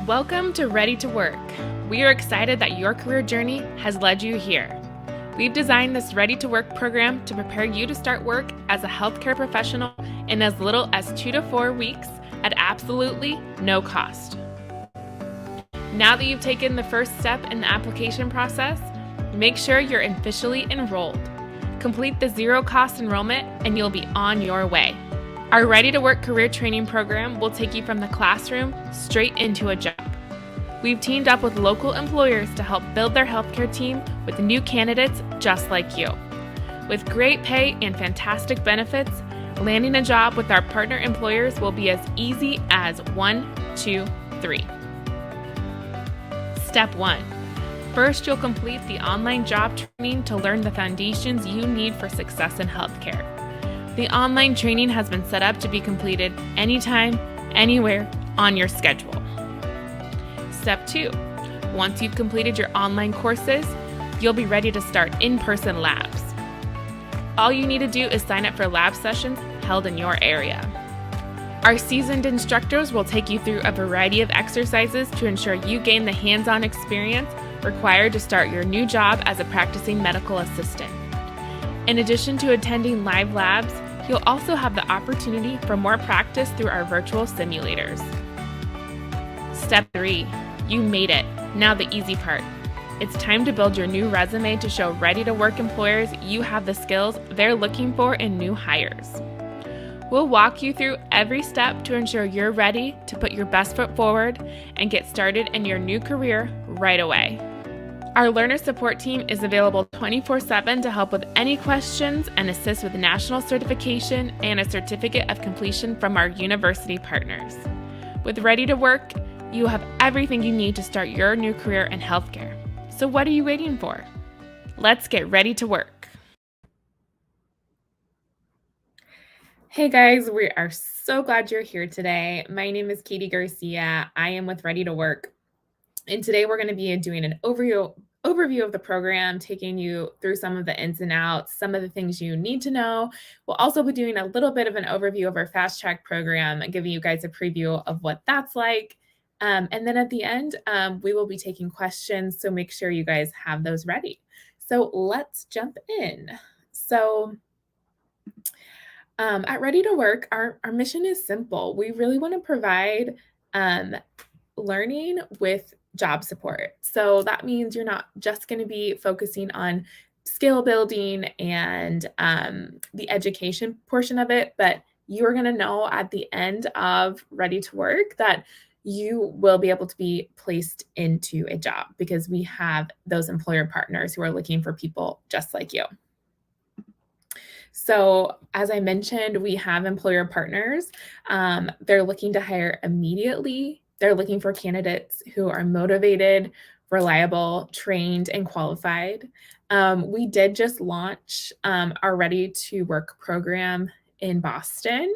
Welcome to Ready to Work. We are excited that your career journey has led you here. We've designed this Ready to Work program to prepare you to start work as a healthcare professional in as little as 2 to 4 weeks at absolutely no cost. Now that you've taken the first step in the application process, make sure you're officially enrolled. Complete the zero-cost enrollment and you'll be on your way. Our Ready to Work career training program will take you from the classroom straight into a job. We've teamed up with local employers to help build their healthcare team with new candidates just like you. With great pay and fantastic benefits, landing a job with our partner employers will be as easy as 1, 2, 3. Step 1. First, you'll complete the online job training to learn the foundations you need for success in healthcare. The online training has been set up to be completed anytime, anywhere, on your schedule. Step 2. Once you've completed your online courses, you'll be ready to start in-person labs. All you need to do is sign up for lab sessions held in your area. Our seasoned instructors will take you through a variety of exercises to ensure you gain the hands-on experience required to start your new job as a practicing medical assistant. In addition to attending live labs, you'll also have the opportunity for more practice through our virtual simulators. Step 3. You made it. Now the easy part. It's time to build your new resume to show ready-to-work employers you have the skills they're looking for in new hires. We'll walk you through every step to ensure you're ready to put your best foot forward and get started in your new career right away. Our learner support team is available 24/7 to help with any questions and assist with national certification and a certificate of completion from our university partners. With Ready to Work, you have everything you need to start your new career in healthcare. So what are you waiting for? Let's get ready to work. Hey guys, we are so glad you're here today. My name is Katie Garcia. I am with Ready to Work. And today we're going to be doing an overview of the program, taking you through some of the ins and outs, some of the things you need to know. We'll also be doing a little bit of an overview of our Fast Track program and giving you guys a preview of what that's like. And then at the end, we will be taking questions, so make sure you guys have those ready. So let's jump in. So at Ready to Work, our mission is simple. We really want to provide learning with job support. So that means you're not just going to be focusing on skill building and the education portion of it, but you're going to know at the end of Ready to Work that you will be able to be placed into a job because we have those employer partners who are looking for people just like you. So as I mentioned, we have employer partners. They're looking to hire immediately. They're looking for candidates who are motivated, reliable, trained, and qualified. We did just launch our Ready to Work program in Boston.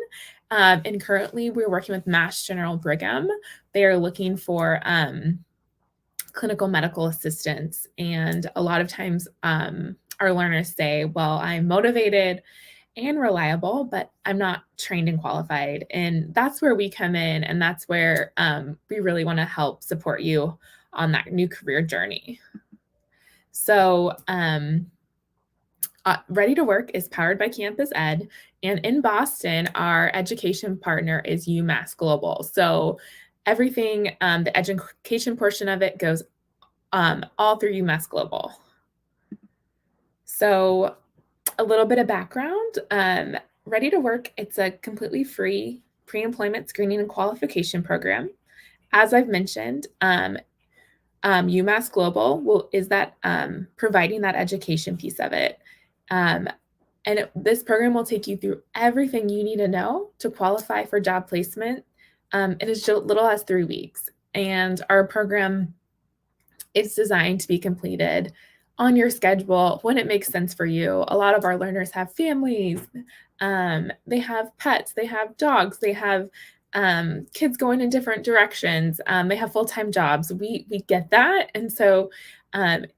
And currently we're working with Mass General Brigham. They are looking for clinical medical assistants. And a lot of times our learners say, well, I'm motivated and reliable, but I'm not trained and qualified. And that's where we come in. And that's where we really want to help support you on that new career journey. So Ready to Work is powered by Campus Ed. And in Boston, our education partner is UMass Global. So everything, the education portion of it goes all through UMass Global. So a little bit of background, Ready to Work, it's a completely free pre-employment screening and qualification program. As I've mentioned, UMass Global is that providing that education piece of it. This program will take you through everything you need to know to qualify for job placement in as little as 3 weeks. And our program is designed to be completed on your schedule when it makes sense for you. A lot of our learners have families, they have pets, they have dogs, they have kids going in different directions, they have full-time jobs. We get that. And so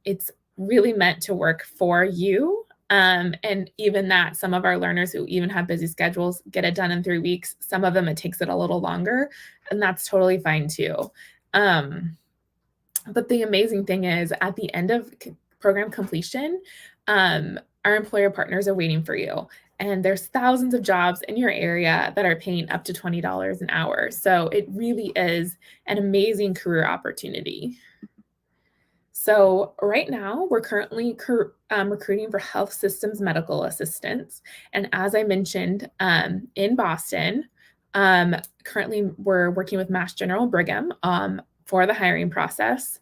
it's really meant to work for you. And even that, some of our learners who even have busy schedules get it done in 3 weeks. Some of them, it takes it a little longer, and that's totally fine too. But the amazing thing is at the end of program completion, our employer partners are waiting for you. And there's thousands of jobs in your area that are paying up to $20 an hour. So it really is an amazing career opportunity. So right now, we're currently recruiting for health systems medical assistants. And as I mentioned, in Boston, currently we're working with Mass General Brigham for the hiring process.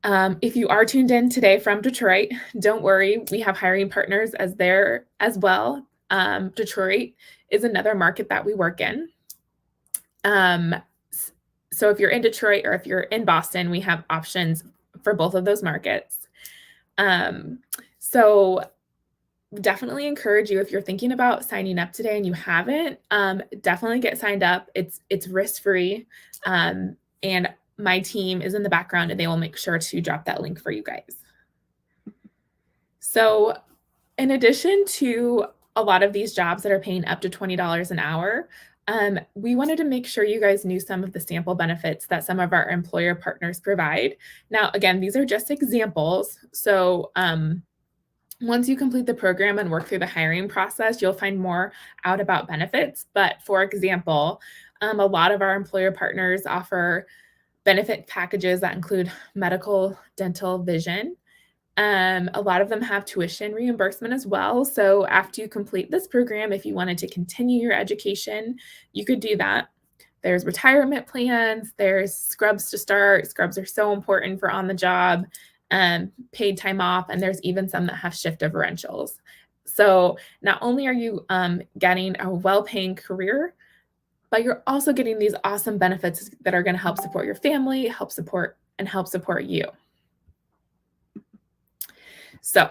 If you are tuned in today from Detroit, don't worry, we have hiring partners as there as well. Detroit is another market that we work in. So if you're in Detroit or if you're in Boston, we have options for both of those markets. So definitely encourage you, if you're thinking about signing up today and you haven't, definitely get signed up. It's risk-free. And my team is in the background and they will make sure to drop that link for you guys. So in addition to a lot of these jobs that are paying up to $20 an hour, we wanted to make sure you guys knew some of the sample benefits that some of our employer partners provide. Now, again, these are just examples. So once you complete the program and work through the hiring process, you'll find more out about benefits. But for example, a lot of our employer partners offer benefit packages that include medical, dental, vision. A lot of them have tuition reimbursement as well. So after you complete this program, if you wanted to continue your education, you could do that. There's retirement plans, there's scrubs to start. Scrubs are so important for on the job, paid time off, and there's even some that have shift differentials. So not only are you getting a well-paying career, but you're also getting these awesome benefits that are going to help support your family, help support you. So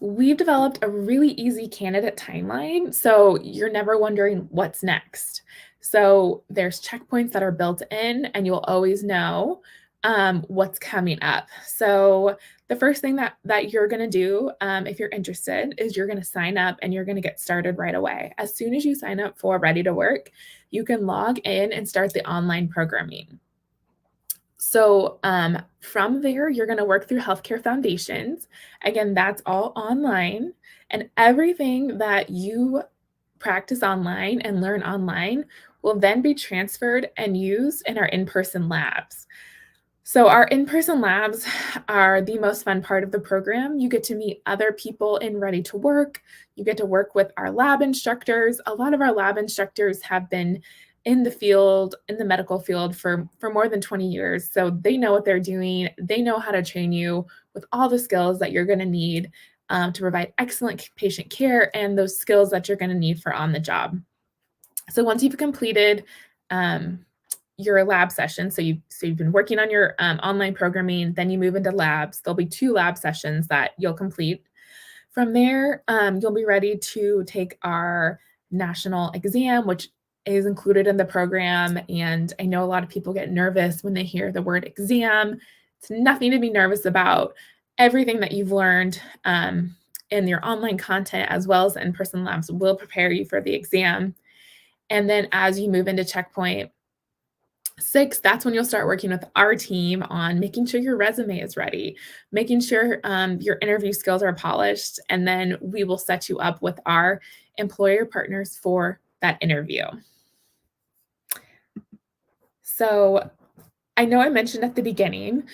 we've developed a really easy candidate timeline, so you're never wondering what's next. So there's checkpoints that are built in, and you'll always know what's coming up. So the first thing that you're going to do, if you're interested, is you're going to sign up and you're going to get started right away. As soon as you sign up for Ready to Work, you can log in and start the online programming. So from there, you're going to work through Healthcare Foundations. Again, that's all online. And everything that you practice online and learn online will then be transferred and used in our in-person labs. So our in-person labs are the most fun part of the program. You get to meet other people in Ready to Work. You get to work with our lab instructors. A lot of our lab instructors have been in the field, in the medical field for more than 20 years. So they know what they're doing. They know how to train you with all the skills that you're going to need to provide excellent patient care and those skills that you're going to need for on the job. So once you've completed your lab session, so you've been working on your online programming, then you move into labs. There'll be 2 lab sessions that you'll complete. From there, you'll be ready to take our national exam, which is included in the program. And I know a lot of people get nervous when they hear the word exam. It's nothing to be nervous about. Everything that you've learned in your online content as well as in-person labs will prepare you for the exam. And then as you move into checkpoint 6, that's when you'll start working with our team on making sure your resume is ready, making sure your interview skills are polished, and then we will set you up with our employer partners for that interview. So I know I mentioned at the beginning,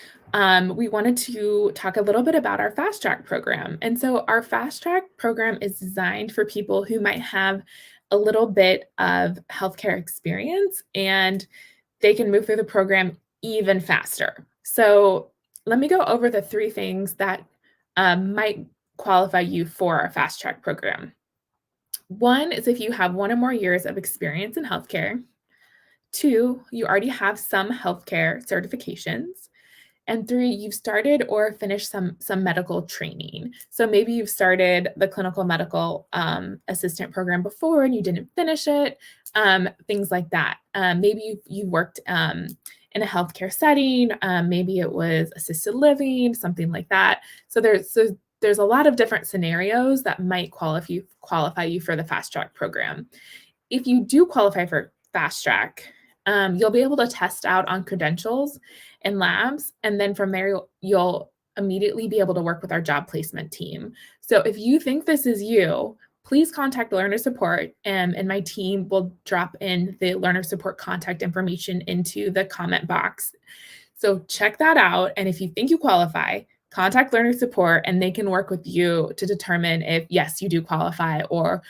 we wanted to talk a little bit about our Fast Track program. And so our Fast Track program is designed for people who might have a little bit of healthcare experience and they can move through the program even faster. So let me go over the 3 things that might qualify you for our Fast Track program. 1 is if you have 1 or more years of experience in healthcare. 2, you already have some healthcare certifications. And 3, you've started or finished some medical training. So maybe you've started the clinical medical assistant program before and you didn't finish it, things like that. Maybe you worked in a healthcare setting. Maybe it was assisted living, something like that. So there's a lot of different scenarios that might qualify you for the Fast Track program. If you do qualify for Fast Track, you'll be able to test out on credentials and labs. And then from there, you'll immediately be able to work with our job placement team. So if you think this is you, please contact learner support, and my team will drop in the learner support contact information into the comment box. So check that out. And if you think you qualify, contact learner support and they can work with you to determine if, yes, you do qualify, or,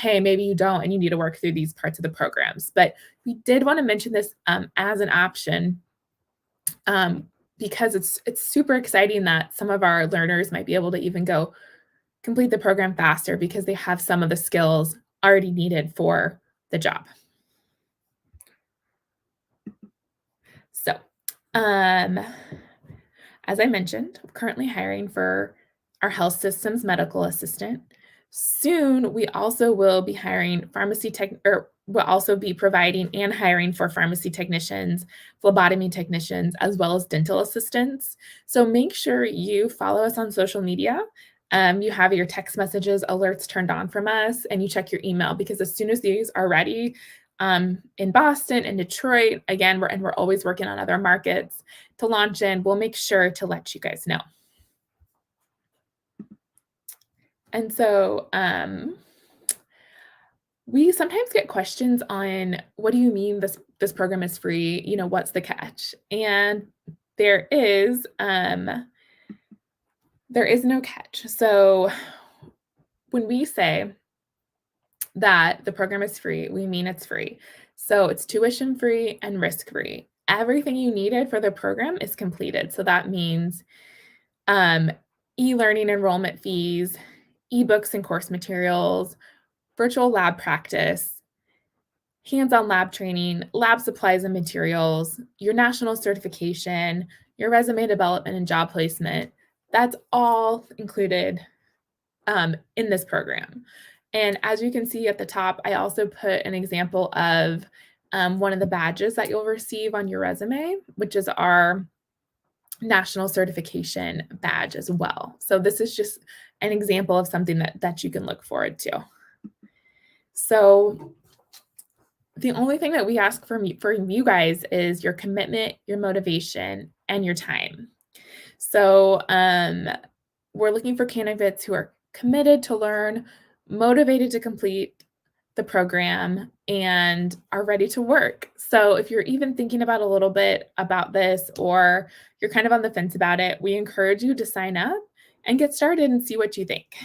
hey, maybe you don't and you need to work through these parts of the programs. But we did want to mention this as an option because it's super exciting that some of our learners might be able to even go complete the program faster because they have some of the skills already needed for the job. So, as I mentioned, I'm currently hiring for our health systems medical assistant. Soon, we also will be hiring we'll also be providing and hiring for pharmacy technicians, phlebotomy technicians, as well as dental assistants. So make sure you follow us on social media. You have your text messages alerts turned on from us, and you check your email, because as soon as these are ready, in Boston and Detroit, again, we're always working on other markets to launch in, we'll make sure to let you guys know. And so we sometimes get questions on, what do you mean this program is free? You know, what's the catch? And there is no catch. So when we say that the program is free, we mean it's free. So it's tuition free and risk free. Everything you needed for the program is completed. So that means e-learning enrollment fees, ebooks and course materials, virtual lab practice, hands-on lab training, lab supplies and materials, your national certification, your resume development and job placement. That's all included in this program. And as you can see at the top, I also put an example of one of the badges that you'll receive on your resume, which is our national certification badge as well. So this is just an example of something that you can look forward to. So the only thing that we ask from you guys is your commitment, your motivation, and your time. So we're looking for candidates who are committed to learn, motivated to complete the program, and are ready to work. So if you're even thinking about a little bit about this, or you're kind of on the fence about it, we encourage you to sign up and get started and see what you think.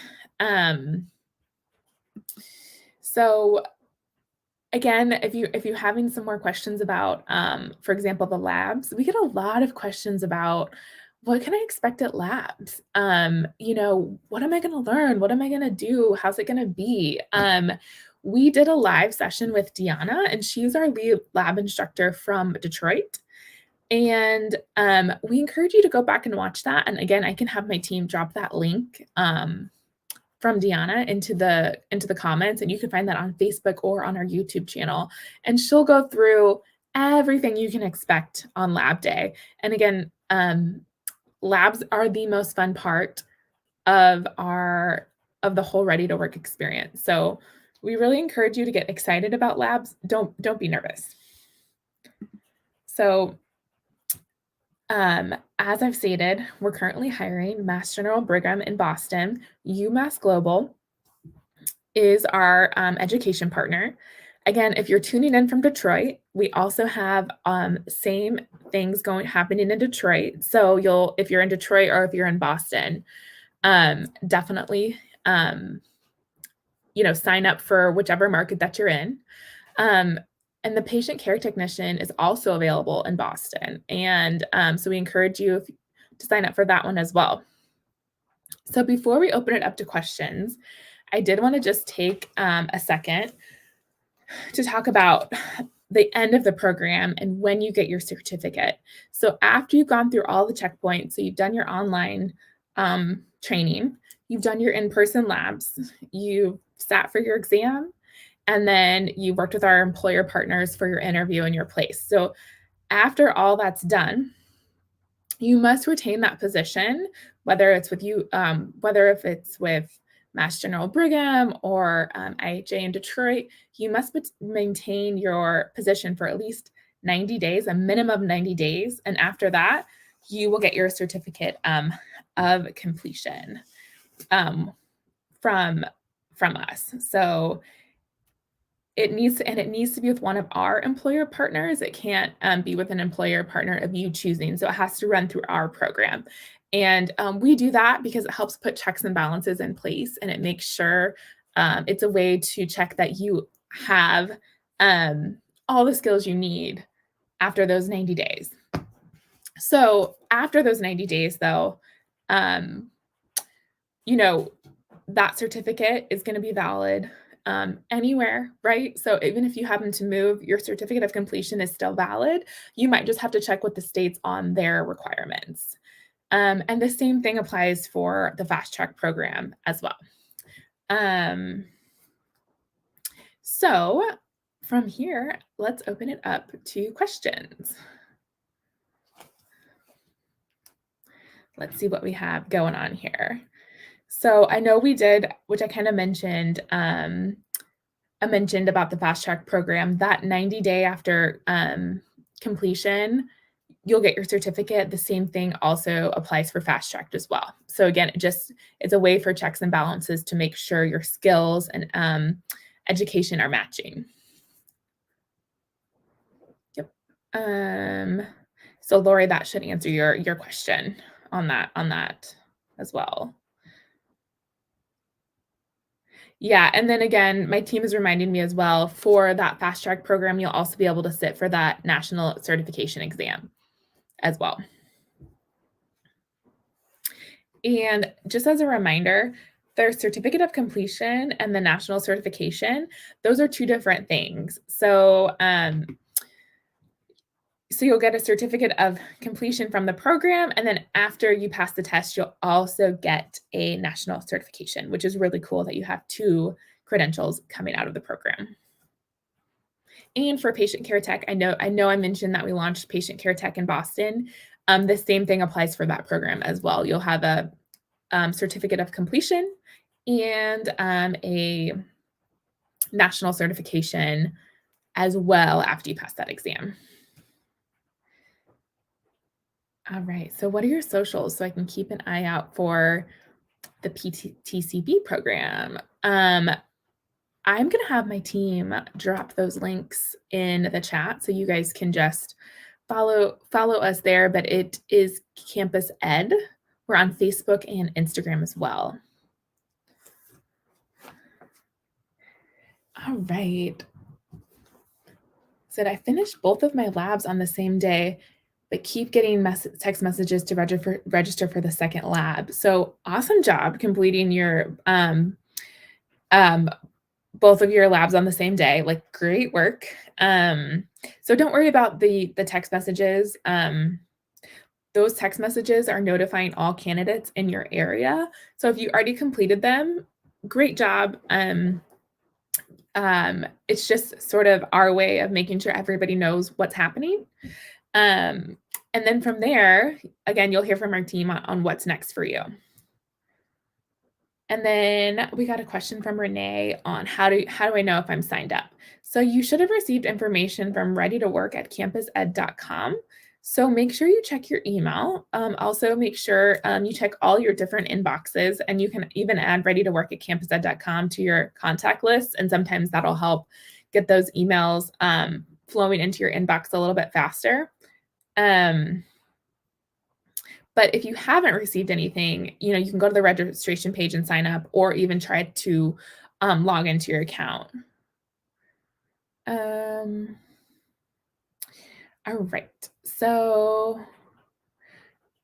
So again, if you're having some more questions about, for example, the labs, we get a lot of questions about, what can I expect at labs? You know, what am I going to learn? What am I going to do? How's it going to be? We did a live session with Deanna, and she's our lead lab instructor from Detroit. And we encourage you to go back and watch that. And again, I can have my team drop that link from Deanna into the comments, and you can find that on Facebook or on our YouTube channel. And she'll go through everything you can expect on lab day. And again, labs are the most fun part of the whole Ready to Work experience. So we really encourage you to get excited about labs. Don't be nervous. So as I've stated, we're currently hiring. Mass General Brigham in Boston. UMass Global is our education partner. Again, if you're tuning in from Detroit, we also have same things happening in Detroit. So if you're in Detroit or if you're in Boston, definitely sign up for whichever market that you're in. And the patient care technician is also available in Boston. And so we encourage you to sign up for that one as well. So before we open it up to questions, I did want to just take a second to talk about the end of the program and when you get your certificate. So after you've gone through all the checkpoints, so you've done your online training, you've done your in-person labs, you've sat for your exam, and then you worked with our employer partners for your interview and your place. So after all that's done, you must retain that position, whether it's with if it's with Mass General Brigham or IHA in Detroit. You must maintain your position for at least 90 days, a minimum of 90 days. And after that, you will get your certificate of completion from us. So it needs to be with one of our employer partners. It can't be with an employer partner of you choosing. So it has to run through our program. And we do that because it helps put checks and balances in place, and it makes sure it's a way to check that you have all the skills you need after those 90 days. So after those 90 days, though, that certificate is going to be valid anywhere, right? So even if you happen to move, your certificate of completion is still valid. You might just have to check with the states on their requirements. And the same thing applies for the Fast Track program as well. So from here, let's open it up to questions. Let's see what we have going on here. So I know we did, which I kind of mentioned, I mentioned about the Fast Track program, that 90-day after completion, you'll get your certificate. The same thing also applies for Fast Track as well. So again, it's a way for checks and balances to make sure your skills and education are matching. Yep. So Lori, that should answer your question on that as well. Yeah, and then again, my team is reminding me as well, for that Fast Track program, you'll also be able to sit for that national certification exam as well. And just as a reminder, their certificate of completion and the national certification, those are two different things. So you'll get a certificate of completion from the program, and then after you pass the test, you'll also get a national certification, which is really cool that you have two credentials coming out of the program. And for Patient Care Tech, I know I mentioned that we launched Patient Care Tech in Boston. The same thing applies for that program as well. You'll have a certificate of completion and a national certification as well after you pass that exam. All right, so what are your socials so I can keep an eye out for the PTCB program? I'm going to have my team drop those links in the chat so you guys can just follow us there, but it is Campus Ed. We're on Facebook and Instagram as well. All right. Said I finished both of my labs on the same day, but keep getting text messages to register for the second lab. So awesome job completing your both of your labs on the same day. Like, great work. So don't worry about the text messages. Those text messages are notifying all candidates in your area. So if you already completed them, great job. It's just sort of our way of making sure everybody knows what's happening. And then from there, again, you'll hear from our team on what's next for you. And then we got a question from Renee on how do I know if I'm signed up? So you should have received information from readytowork@campused.com. So make sure you check your email. Also make sure you check all your different inboxes, and you can even add readytowork@campused.com to your contact list. And sometimes that'll help get those emails flowing into your inbox a little bit faster. But if you haven't received anything, you can go to the registration page and sign up, or even try to log into your account. All right. So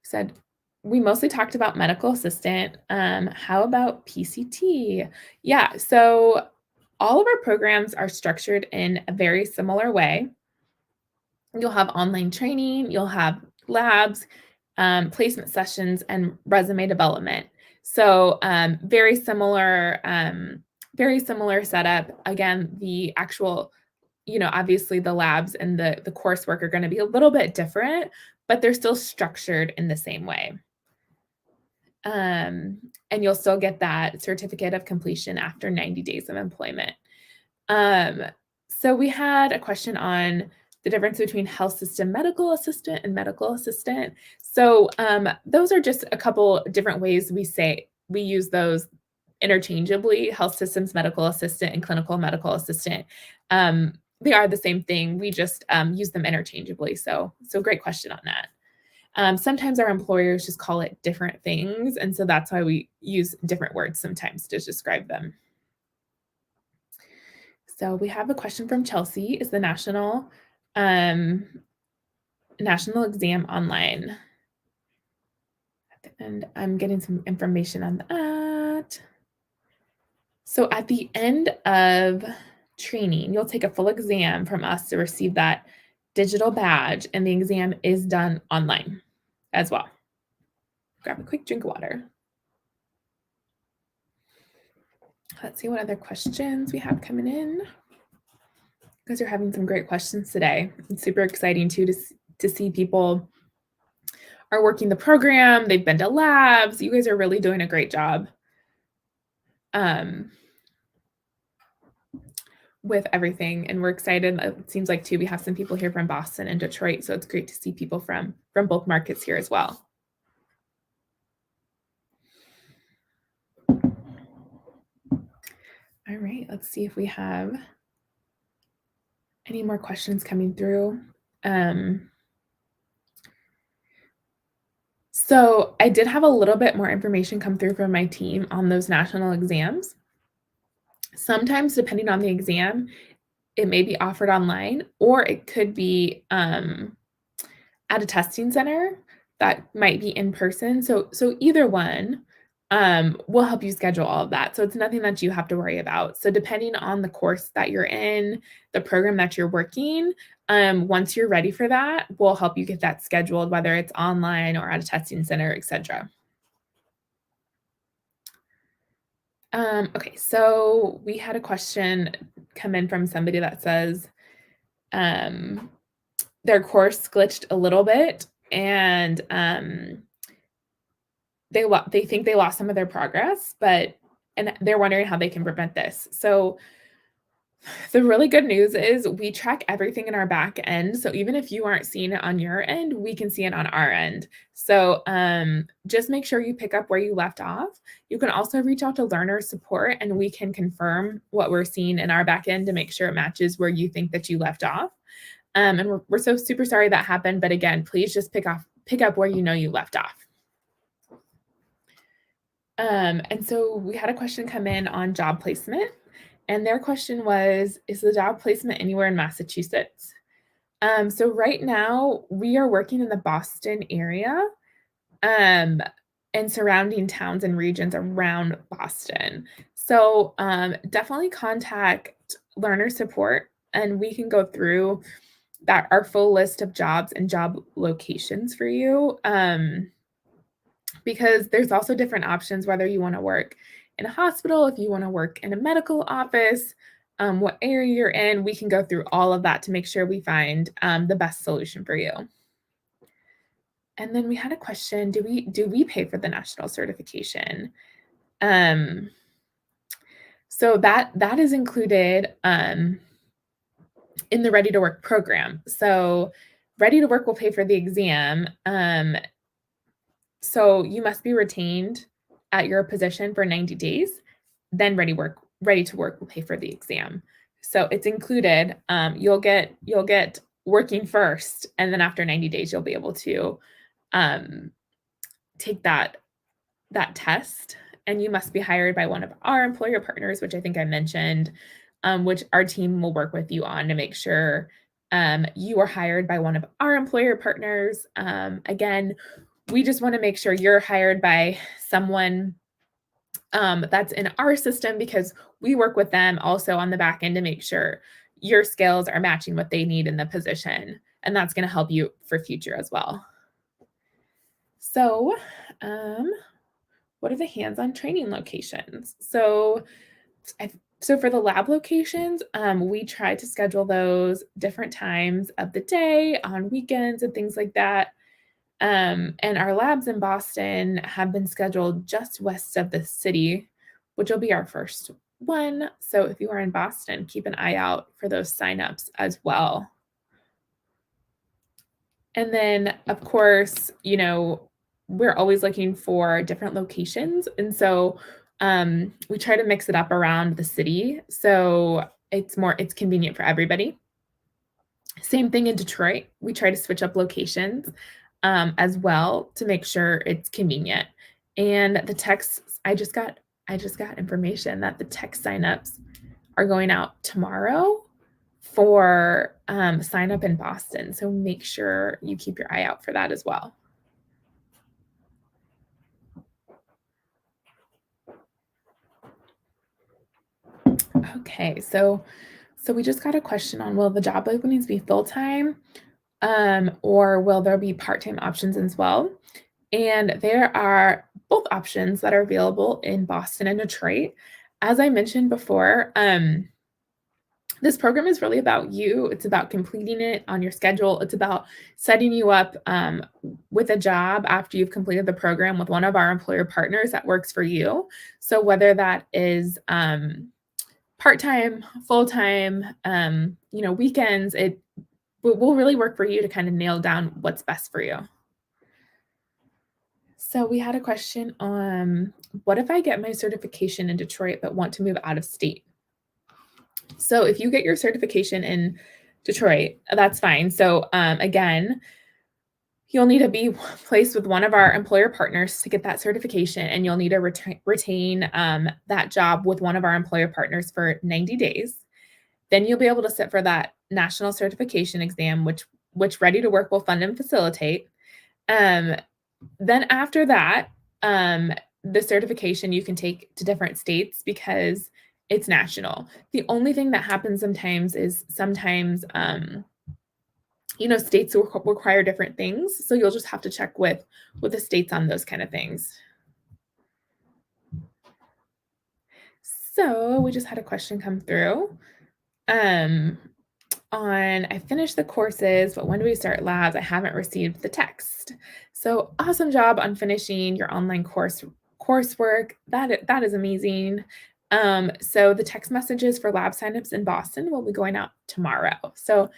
said we mostly talked about medical assistant. How about PCT? Yeah. So all of our programs are structured in a very similar way. You'll have online training, you'll have labs, placement sessions, and resume development. So very similar setup. Again, the actual, obviously the labs and the coursework are going to be a little bit different, but they're still structured in the same way. And you'll still get that certificate of completion after 90 days of employment. So we had a question on the difference between health system medical assistant and medical assistant. So those are just a couple different ways we use those interchangeably: health systems medical assistant and clinical medical assistant. They are the same thing. We just use them interchangeably. So great question on that. Sometimes our employers just call it different things, and so that's why we use different words sometimes to describe them. So we have a question from Chelsea. Is the national exam online? And I'm getting some information on that. So at the end of training, you'll take a full exam from us to receive that digital badge, and the exam is done online as well. Grab a quick drink of water. Let's see what other questions we have coming in. You guys are having some great questions today. It's super exciting too to see people are working the program. They've been to labs. You guys are really doing a great job with everything, and we're excited. It seems like too we have some people here from Boston and Detroit, so it's great to see people from both markets here as well. All right, let's see if we have any more questions coming through. So I did have a little bit more information come through from my team on those national exams. Sometimes, depending on the exam, it may be offered online, or it could be at a testing center that might be in person. So either one will help you schedule all of that. So it's nothing that you have to worry about. So depending on the course that you're in, the program that you're working, once you're ready for that, we'll help you get that scheduled, whether it's online or at a testing center, etc. Okay, so we had a question come in from somebody that says their course glitched a little bit, and they think they lost some of their progress, and they're wondering how they can prevent this. So the really good news is we track everything in our back end. So even if you aren't seeing it on your end, we can see it on our end. So just make sure you pick up where you left off. You can also reach out to learner support, and we can confirm what we're seeing in our back end to make sure it matches where you think that you left off. And we're so super sorry that happened. But again, please just pick up where you know you left off. And so we had a question come in on job placement. And their question was, is the job placement anywhere in Massachusetts? So right now we are working in the Boston area and surrounding towns and regions around Boston. So definitely contact learner support, and we can go through our full list of jobs and job locations for you. Because there's also different options, whether you want to work in a hospital, if you want to work in a medical office, what area you're in, we can go through all of that to make sure we find the best solution for you. And then we had a question, do we pay for the national certification? So that is included in the Ready to Work program. So Ready to Work will pay for the exam. So you must be retained at your position for 90 days. Then Ready to Work will pay for the exam. So it's included. You'll get working first, and then after 90 days, you'll be able to take that test. And you must be hired by one of our employer partners, which I think I mentioned, which our team will work with you on to make sure you are hired by one of our employer partners. Again, we just want to make sure you're hired by someone that's in our system, because we work with them also on the back end to make sure your skills are matching what they need in the position. And that's going to help you for future as well. So what are the hands-on training locations? So for the lab locations, we try to schedule those different times of the day, on weekends and things like that. And our labs in Boston have been scheduled just west of the city, which will be our first one. So if you are in Boston, keep an eye out for those signups as well. And then, of course, we're always looking for different locations. And so we try to mix it up around the city. So it's convenient for everybody. Same thing in Detroit. We try to switch up locations as well to make sure it's convenient. And the texts, I just got information that the text signups are going out tomorrow for sign up in Boston. So make sure you keep your eye out for that as well. Okay, so we just got a question on, will the job openings be full time, or will there be part time options as well? And there are both options that are available in Boston and Detroit. As I mentioned before, this program is really about you. It's about completing it on your schedule. It's about setting you up with a job after you've completed the program with one of our employer partners that works for you. So whether that is part-time, full-time, weekends, it will really work for you to kind of nail down what's best for you. So we had a question on, what if I get my certification in Detroit but want to move out of state? So if you get your certification in Detroit, that's fine. So again, you'll need to be placed with one of our employer partners to get that certification, and you'll need to retain that job with one of our employer partners for 90 days. Then you'll be able to sit for that national certification exam, which Ready to Work will fund and facilitate. Then after that, the certification you can take to different states because it's national. The only thing that happens sometimes is states will require different things. So you'll just have to check with the states on those kind of things. So we just had a question come through. I finished the courses, but when do we start labs? I haven't received the text. So awesome job on finishing your online coursework. That is amazing. So the text messages for lab signups in Boston will be going out tomorrow. So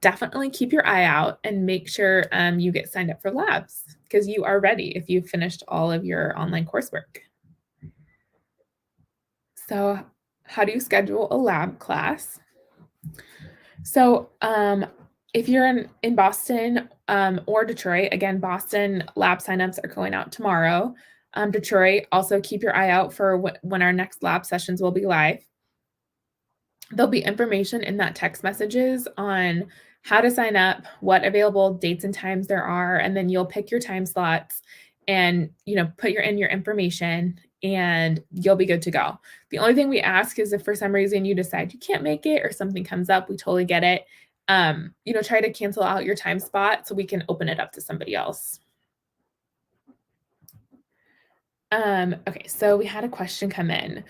definitely keep your eye out and make sure you get signed up for labs because you are ready if you've finished all of your online coursework. So how do you schedule a lab class? So, if you're in Boston, or Detroit, again, Boston lab signups are going out tomorrow. Detroit, also keep your eye out for when our next lab sessions will be live. There'll be information in that text messages on how to sign up, what available dates and times there are, and then you'll pick your time slots and, put in your information and you'll be good to go. The only thing we ask is if for some reason you decide you can't make it or something comes up, we totally get it. Try to cancel out your time spot so we can open it up to somebody else. Okay, so we had a question come in.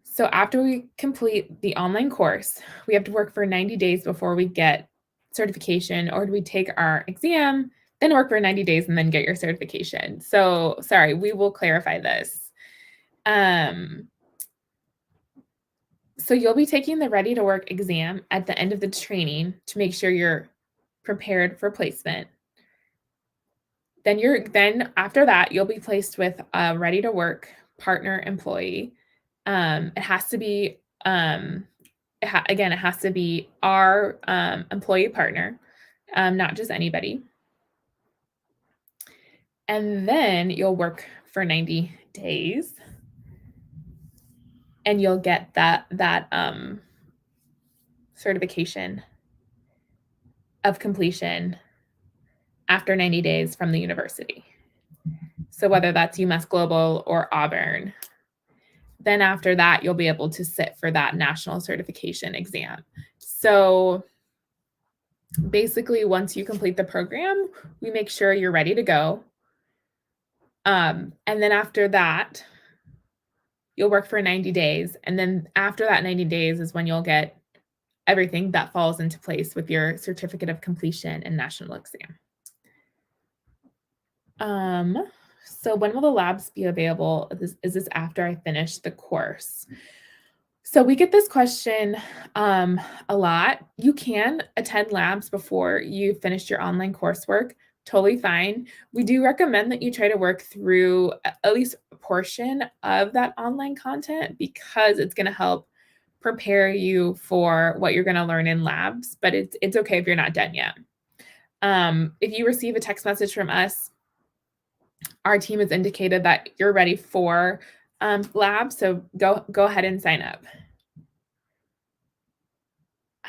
So after we complete the online course, we have to work for 90 days before we get certification, or do we take our exam, then work for 90 days and then get your certification? So sorry, we will clarify this. So you'll be taking the Ready to Work exam at the end of the training to make sure you're prepared for placement. Then after that, you'll be placed with a Ready to Work partner employee. It has to be again, it has to be our employee partner, not just anybody. And then you'll work for 90 days and you'll get that certification of completion after 90 days from the university. So whether that's UMass Global or Auburn, then after that, you'll be able to sit for that national certification exam. So basically, once you complete the program, we make sure you're ready to go. And then after that, you'll work for 90 days. And then after that 90 days is when you'll get everything that falls into place with your certificate of completion and national exam. So when will the labs be available? Is this after I finish the course? So we get this question a lot. You can attend labs before you finish your online coursework. Totally fine. We do recommend that you try to work through at least a portion of that online content because it's going to help prepare you for what you're going to learn in labs. But it's okay if you're not done yet. If you receive a text message from us, our team has indicated that you're ready for lab. So go ahead and sign up.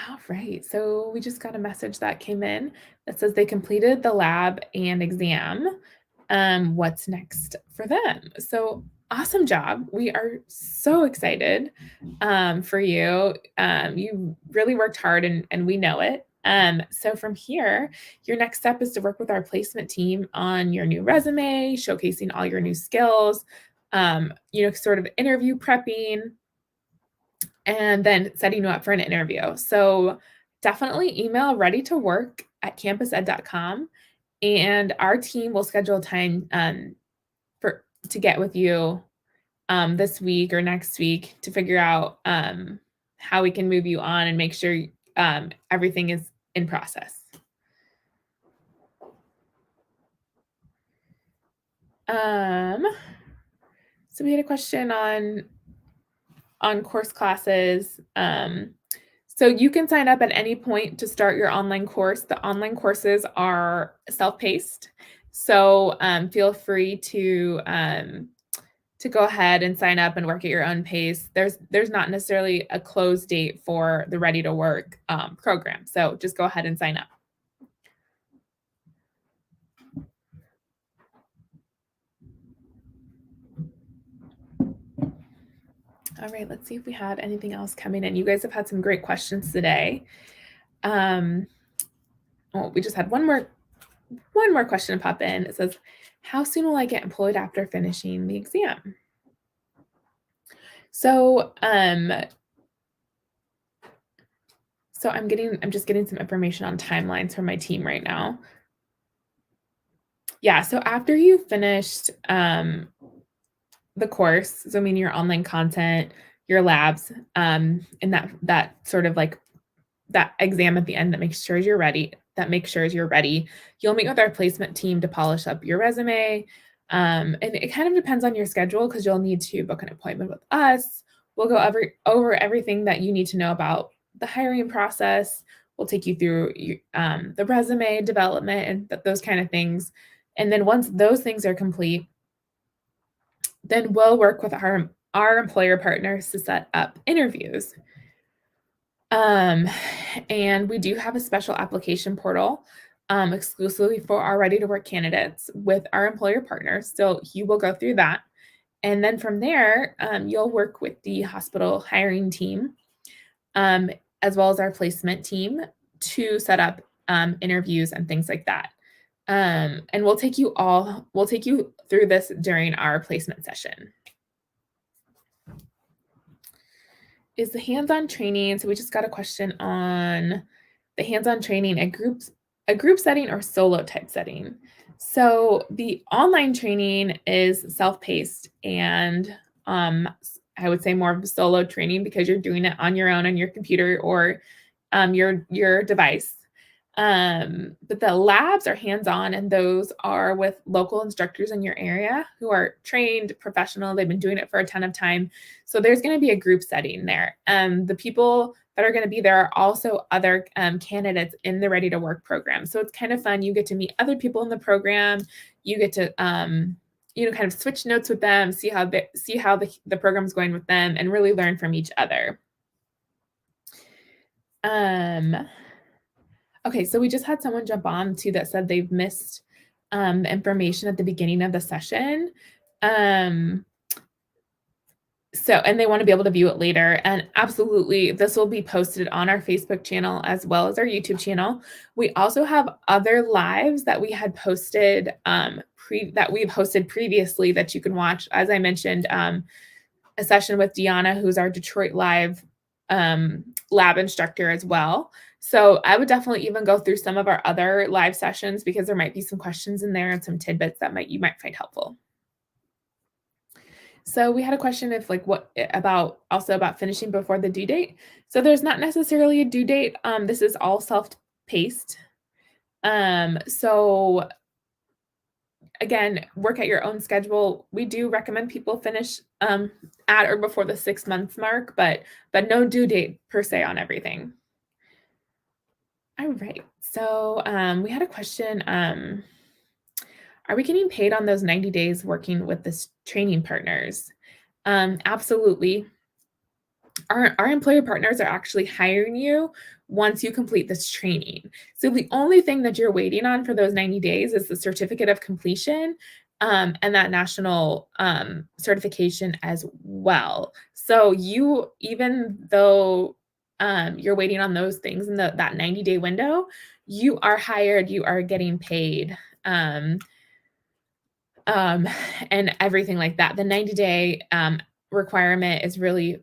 All right. So we just got a message that came in that says they completed the lab and exam. What's next for them? So awesome job. We are so excited for you. You really worked hard and we know it. So from here, your next step is to work with our placement team on your new resume, showcasing all your new skills, sort of interview prepping, and then setting you up for an interview. So definitely email readytowork@campused.com, and our team will schedule time to get with you this week or next week to figure out how we can move you on and make sure everything is in process. So we had a question on course classes. So you can sign up at any point to start your online course. The online courses are self-paced, so feel free to go ahead and sign up and work at your own pace. There's not necessarily a close date for the Ready to Work program, so just go ahead and sign up. All right, let's see if we had anything else coming in. You guys have had some great questions today. We just had one more question pop in. It says, how soon will I get employed after finishing the exam? So I'm just getting some information on timelines from my team right now. Yeah, so after you finished the course, so I mean your online content, your labs, and that sort of like that exam at the end that makes sure you're ready, you'll meet with our placement team to polish up your resume. And it kind of depends on your schedule because you'll need to book an appointment with us. We'll go over everything that you need to know about the hiring process. We'll take you through the resume development and those kind of things. And then once those things are complete, then we'll work with our employer partners to set up interviews. And we do have a special application portal exclusively for our Ready to Work candidates with our employer partners. So you will go through that. And then from there, you'll work with the hospital hiring team as well as our placement team to set up interviews and things like that. And we'll take you through this during our placement session. Is the hands-on training, so we just got a question on the hands-on training, a group setting or solo type setting. So the online training is self-paced and I would say more of a solo training because you're doing it on your own on your computer or your device. But the labs are hands-on, and those are with local instructors in your area who are trained professional. They've been doing it for a ton of time. So there's going to be a group setting there. The people that are going to be there are also other candidates in the Ready to Work program. So it's kind of fun. You get to meet other people in the program. You get to kind of switch notes with them, see how the program's going with them, and really learn from each other. Okay, so we just had someone jump on too that said they've missed the information at the beginning of the session. And they want to be able to view it later. And absolutely, this will be posted on our Facebook channel as well as our YouTube channel. We also have other lives that we had posted that we've hosted previously that you can watch. As I mentioned, a session with Deanna, who's our Detroit Live lab instructor as well. So I would definitely even go through some of our other live sessions because there might be some questions in there and some tidbits that you might find helpful. So we had a question if like what about also about finishing before the due date. So there's not necessarily a due date. This is all self-paced. So again, work at your own schedule. We do recommend people finish at or before the 6 months mark, but no due date per se on everything. All right. So we had a question. Are we getting paid on those 90 days working with this training partners? Absolutely. Our employer partners are actually hiring you once you complete this training. So the only thing that you're waiting on for those 90 days is the certificate of completion, and that national, certification as well. So you even though, you're waiting on those things in that 90-day window, you are hired, you are getting paid, um, and everything like that. The 90-day, requirement is really,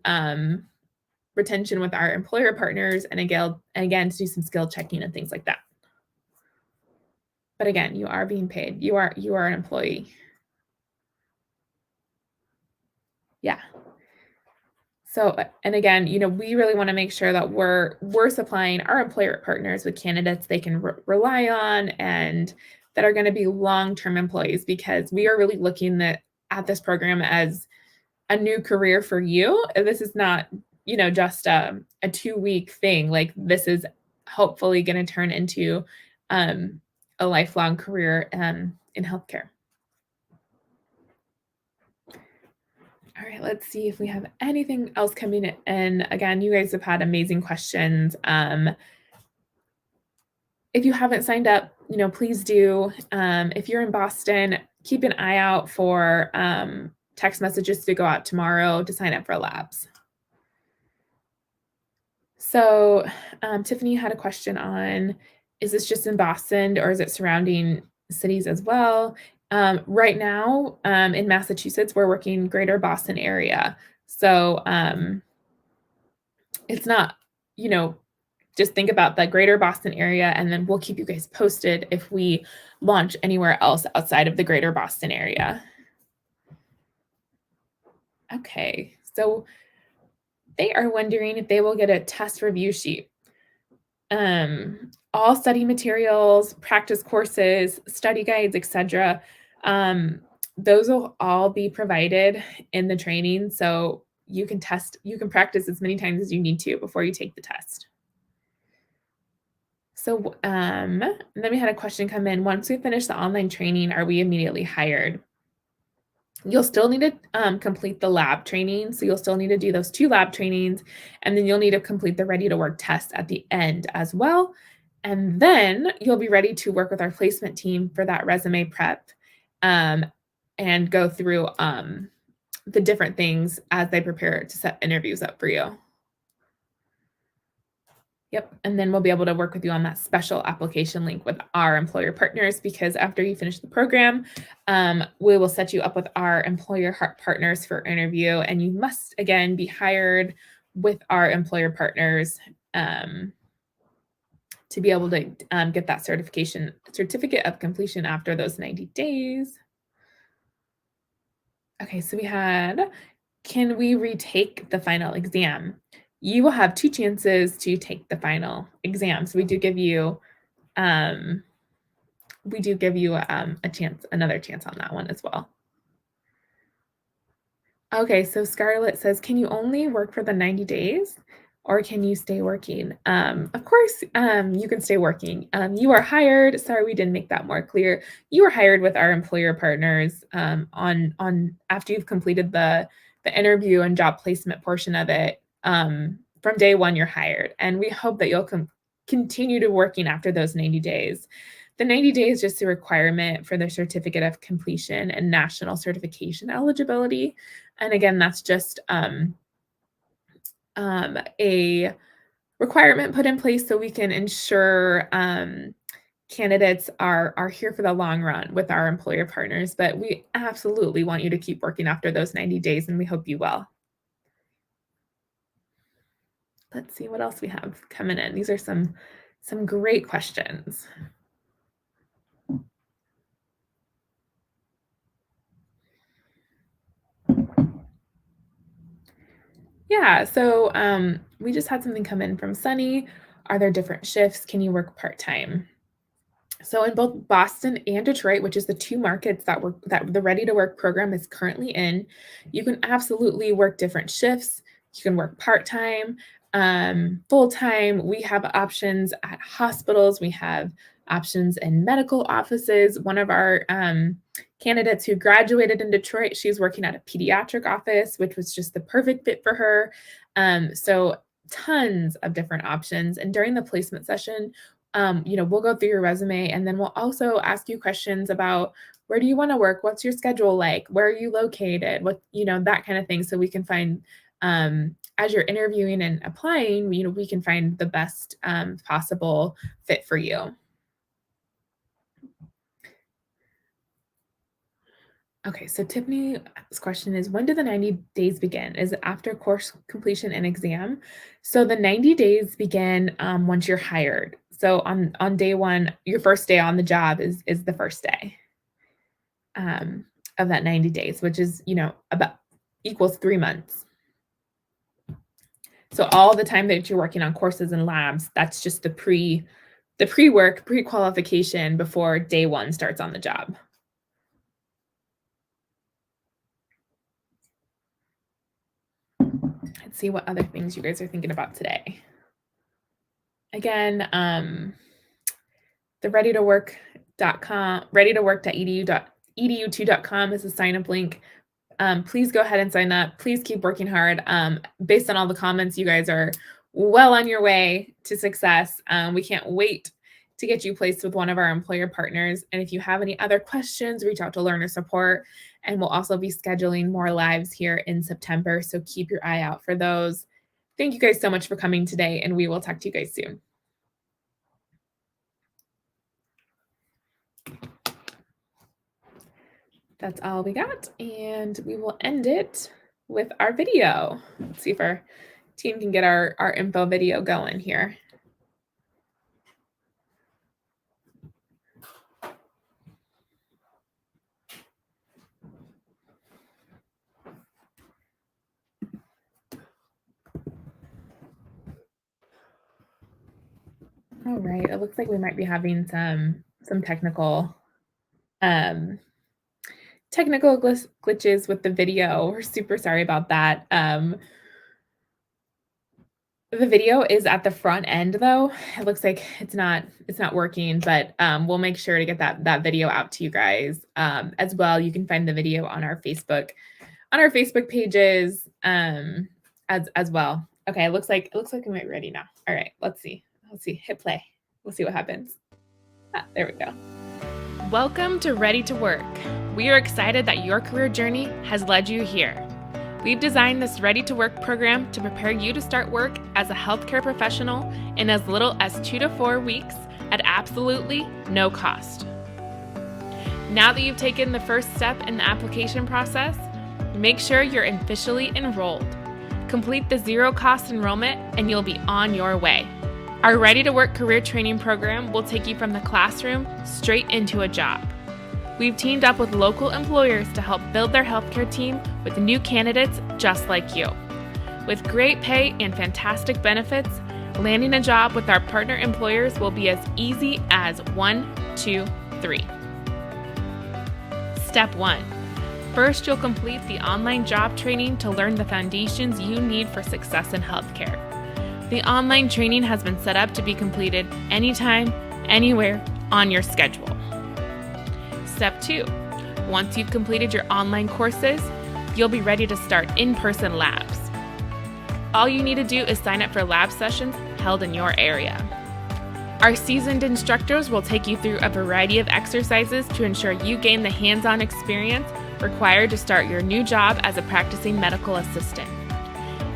retention with our employer partners and again to do some skill checking and things like that. But again, you are being paid. You are an employee. Yeah. So and again, we really want to make sure that we're supplying our employer partners with candidates they can rely on and that are going to be long-term employees because we are really looking at this program as a new career for you. This is not, just a 2-week thing. Like this is hopefully going to turn into a lifelong career in healthcare. All right, let's see if we have anything else coming in. Again, you guys have had amazing questions. If you haven't signed up, please do. If you're in Boston, keep an eye out for text messages to go out tomorrow to sign up for labs. So, Tiffany had a question on, is this just in Boston or is it surrounding cities as well? Right now, in Massachusetts, we're working greater Boston area. So, it's not, just think about the greater Boston area and then we'll keep you guys posted if we launch anywhere else outside of the greater Boston area. Okay, so they are wondering if they will get a test review sheet. All study materials, practice courses, study guides, etc. Those will all be provided in the training, so you can practice as many times as you need to before you take the test. So, then we had a question come in. Once we finish the online training, are we immediately hired? You'll still need to complete the lab training. So you'll still need to do those 2 lab trainings, and then you'll need to complete the ready to work test at the end as well. And then you'll be ready to work with our placement team for that resume prep, and go through the different things as they prepare to set interviews up for you. Yep, and then we'll be able to work with you on that special application link with our employer partners because after you finish the program, we will set you up with our employer partners for interview, and you must again be hired with our employer partners to be able to get that certificate of completion after those 90 days. Okay, so we had, can we retake the final exam? You will have 2 chances to take the final exam. So we do give you a chance, another chance on that one as well. Okay, so Scarlett says, can you only work for the 90 days or can you stay working? Of course, you can stay working. You are hired. Sorry, we didn't make that more clear. You are hired with our employer partners on after you've completed the interview and job placement portion of it. From day one, you're hired, and we hope that you'll continue to working after those 90 days. The 90 days is just a requirement for the certificate of completion and national certification eligibility. And again, that's just a requirement put in place so we can ensure candidates are here for the long run with our employer partners. But we absolutely want you to keep working after those 90 days, and we hope you will. Let's see what else we have coming in. These are some great questions. Yeah, so we just had something come in from Sunny. Are there different shifts? Can you work part-time? So in both Boston and Detroit, which is the two markets that the Ready to Work program is currently in, you can absolutely work different shifts. You can work part-time, full-time. We have options at hospitals. We have options in medical offices. One of our candidates who graduated in Detroit, she's working at a pediatric office, which was just the perfect fit for her. So tons of different options. And during the placement session, we'll go through your resume and then we'll also ask you questions about where do you want to work? What's your schedule like? Where are you located? That kind of thing. So we can find, as you're interviewing and applying, we can find the best possible fit for you. Okay, so Tiffany's question is, when do the 90 days begin? Is it after course completion and exam? So the 90 days begin once you're hired. So on day one, your first day on the job is the first day of that 90 days, which is about equals 3 months. So all the time that you're working on courses and labs, that's just the pre-work, pre-qualification before day one starts on the job. Let's see what other things you guys are thinking about today. Again, the readytowork.com, readytowork.edu2.com is a sign-up link. Please go ahead and sign up. Please keep working hard. Based on all the comments, you guys are well on your way to success. We can't wait to get you placed with one of our employer partners. And if you have any other questions, reach out to learner support. And we'll also be scheduling more lives here in September. So keep your eye out for those. Thank you guys so much for coming today, and we will talk to you guys soon. That's all we got, and we will end it with our video. Let's see if our team can get our info video going here. All right, it looks like we might be having some technical glitches with the video. We're super sorry about that. The video is at the front end though. It looks like it's not working, but we'll make sure to get that video out to you guys as well. You can find the video on our Facebook pages as well. Okay, it looks like we might be ready now. All right, let's see. Hit play. We'll see what happens. There we go. Welcome to Ready to Work. We are excited that your career journey has led you here. We've designed this Ready to Work program to prepare you to start work as a healthcare professional in as little as 2 to 4 weeks at absolutely no cost. Now that you've taken the first step in the application process, make sure you're officially enrolled. Complete the zero-cost enrollment and you'll be on your way. Our Ready to Work career training program will take you from the classroom straight into a job. We've teamed up with local employers to help build their healthcare team with new candidates just like you. With great pay and fantastic benefits, landing a job with our partner employers will be as easy as 1, 2, 3. Step 1. First, you'll complete the online job training to learn the foundations you need for success in healthcare. The online training has been set up to be completed anytime, anywhere, on your schedule. Step 2. Once you've completed your online courses, you'll be ready to start in-person labs. All you need to do is sign up for lab sessions held in your area. Our seasoned instructors will take you through a variety of exercises to ensure you gain the hands-on experience required to start your new job as a practicing medical assistant.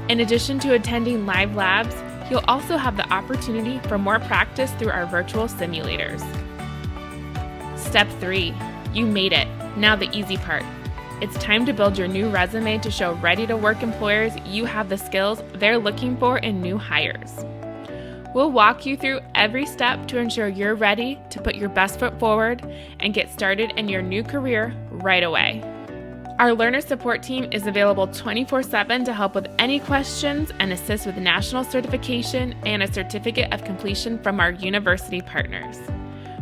In addition to attending live labs, you'll also have the opportunity for more practice through our virtual simulators. Step 3. You made it. Now the easy part. It's time to build your new resume to show Ready to Work employers you have the skills they're looking for in new hires. We'll walk you through every step to ensure you're ready to put your best foot forward and get started in your new career right away. Our learner support team is available 24/7 to help with any questions and assist with national certification and a certificate of completion from our university partners.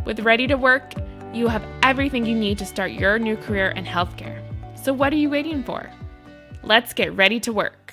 With Ready to Work, you have everything you need to start your new career in healthcare. So what are you waiting for? Let's get ready to work.